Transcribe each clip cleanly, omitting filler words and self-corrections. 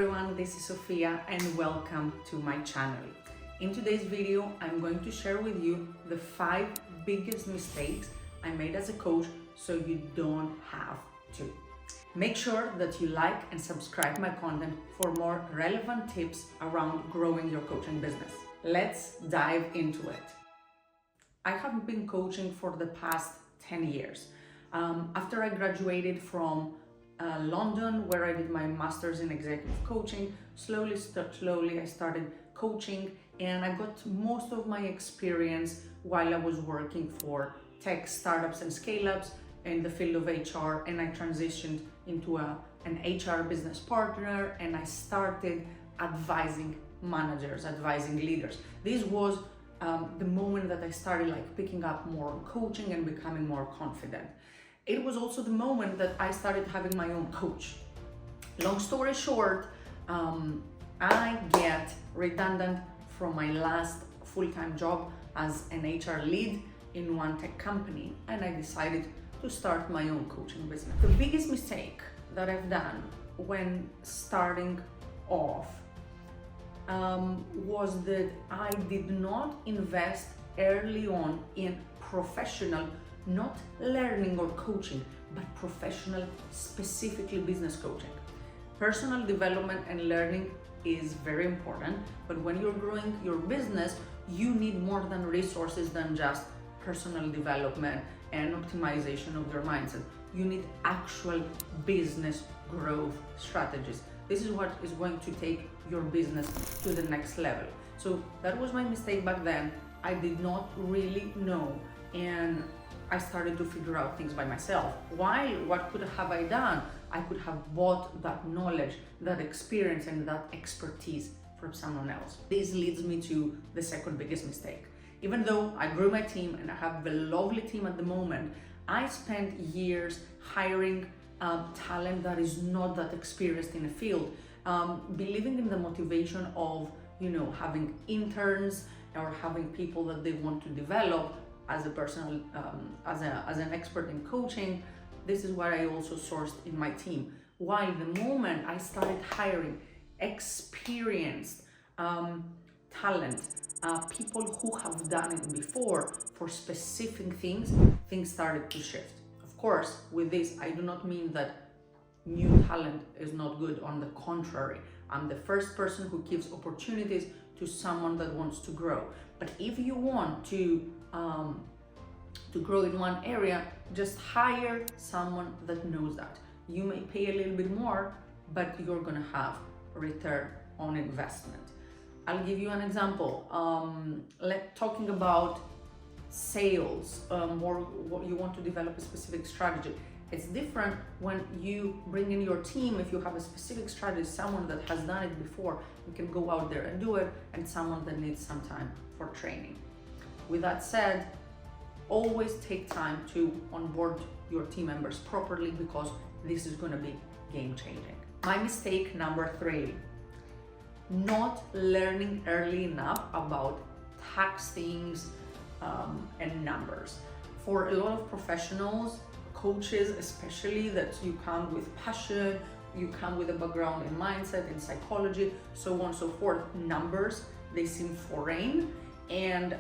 everyone, this is Sofia and welcome to my channel. In today's video, I'm going to share with you the 5 biggest mistakes I made as a coach so you don't have to. Make sure that you like and subscribe my content for more relevant tips around growing your coaching business. Let's dive into it. I have been coaching for the past 10 years. After I graduated from London, where I did my master's in executive coaching, slowly I started coaching, and I got most of my experience while I was working for tech startups and scale-ups in the field of HR, and I transitioned into an HR business partner, and I started advising managers, advising leaders. This was the moment that I started picking up more coaching and becoming more confident. It was also the moment that I started having my own coach. Long story short, I get redundant from my last full-time job as an HR lead in one tech company, and I decided to start my own coaching business. The biggest mistake that I've done when starting off was that I did not invest early on in professional, not learning or coaching, but professional, specifically business coaching. Personal development and learning is very important, but when you're growing your business, you need more than resources than just personal development and optimization of your mindset. You need actual business growth strategies. This is what is going to take your business to the next level. So that was my mistake back then. I did not really know, and I started to figure out things by myself. What could have I done? I could have bought that knowledge, that experience, and that expertise from someone else. This leads me to the second biggest mistake. Even though I grew my team and I have a lovely team at the moment, I spent years hiring talent that is not that experienced in a field, believing in the motivation of having interns or having people that they want to develop as a personal, as an expert in coaching. This is what I also sourced in my team. Why? The moment I started hiring experienced talent, people who have done it before for specific things started to shift. Of course, with this, I do not mean that new talent is not good. On the contrary, I'm the first person who gives opportunities to someone that wants to grow. But if you want to grow in one area, just hire someone that knows that. You may pay a little bit more, but you're gonna have a return on investment. I'll give you an example. Talking about sales, or what you want to develop a specific strategy. It's different when you bring in your team. If you have a specific strategy, someone that has done it before, you can go out there and do it, and someone that needs some time for training. With that said, always take time to onboard your team members properly, because this is going to be game changing. My mistake number 3, not learning early enough about tax things and numbers. For a lot of professionals, coaches especially, that you come with passion, you come with a background in mindset, in psychology, so on and so forth. Numbers, they seem foreign, and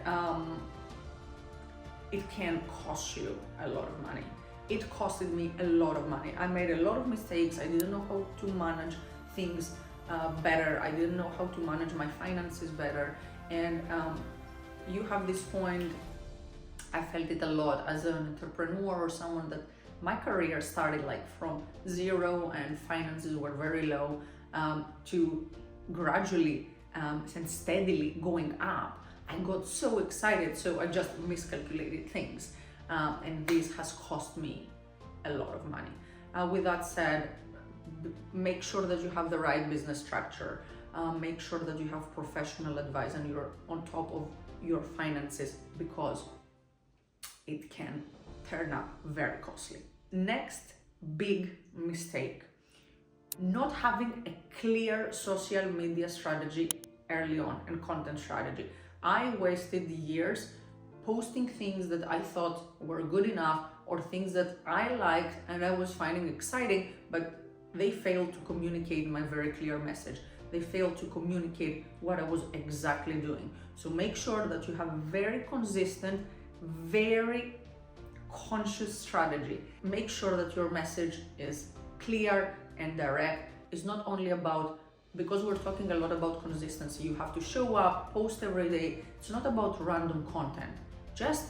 it can cost you a lot of money. It costed me a lot of money. I made a lot of mistakes. I didn't know how to manage things better. I didn't know how to manage my finances better. And you have this point, I felt it a lot as an entrepreneur or someone that my career started from zero and finances were very low, to gradually and steadily going up. I got so excited, so I just miscalculated things, and this has cost me a lot of money. With that said, make sure that you have the right business structure, make sure that you have professional advice and you're on top of your finances, because it can turn out very costly. Next big mistake, not having a clear social media strategy early on and content strategy. I wasted years posting things that I thought were good enough or things that I liked and I was finding exciting, but they failed to communicate my very clear message. They failed to communicate what I was exactly doing. So make sure that you have a very consistent, very conscious strategy. Make sure that your message is clear and direct. It's not only about, because we're talking a lot about consistency, you have to show up, post every day. It's not about random content. Just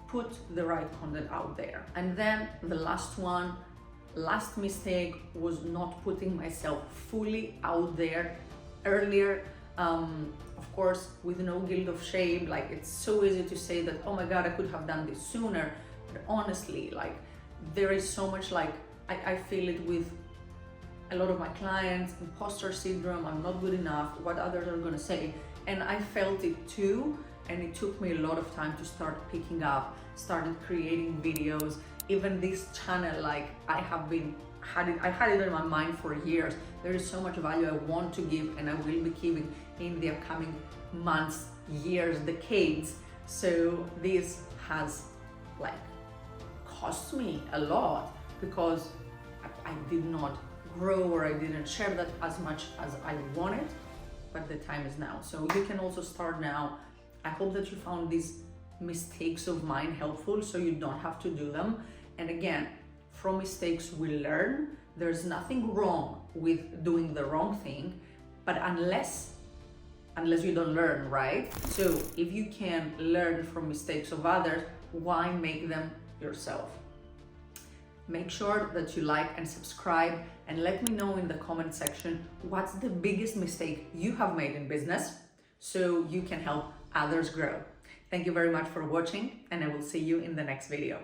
put the right content out there. And then the last mistake was not putting myself fully out there earlier. Of course, with no guilt of shame. Like, it's so easy to say that, oh my God, I could have done this sooner. But honestly, like, there is so much, like, I feel it with a lot of my clients, imposter syndrome, I'm not good enough, what others are gonna say. And I felt it too. And it took me a lot of time to start picking up, started creating videos. Even this channel, like, I had it in my mind for years. There is so much value I want to give, and I will be giving in the upcoming months, years, decades. So this has, like, cost me a lot because I did not grow, or I didn't share that as much as I wanted, but the time is now. So you can also start now. I hope that you found these mistakes of mine helpful so you don't have to do them. And again, from mistakes we learn. There's nothing wrong with doing the wrong thing, but unless you don't learn, right? So if you can learn from mistakes of others, why make them yourself? Make sure that you like and subscribe, and let me know in the comment section what's the biggest mistake you have made in business so you can help others grow. Thank you very much for watching, and I will see you in the next video.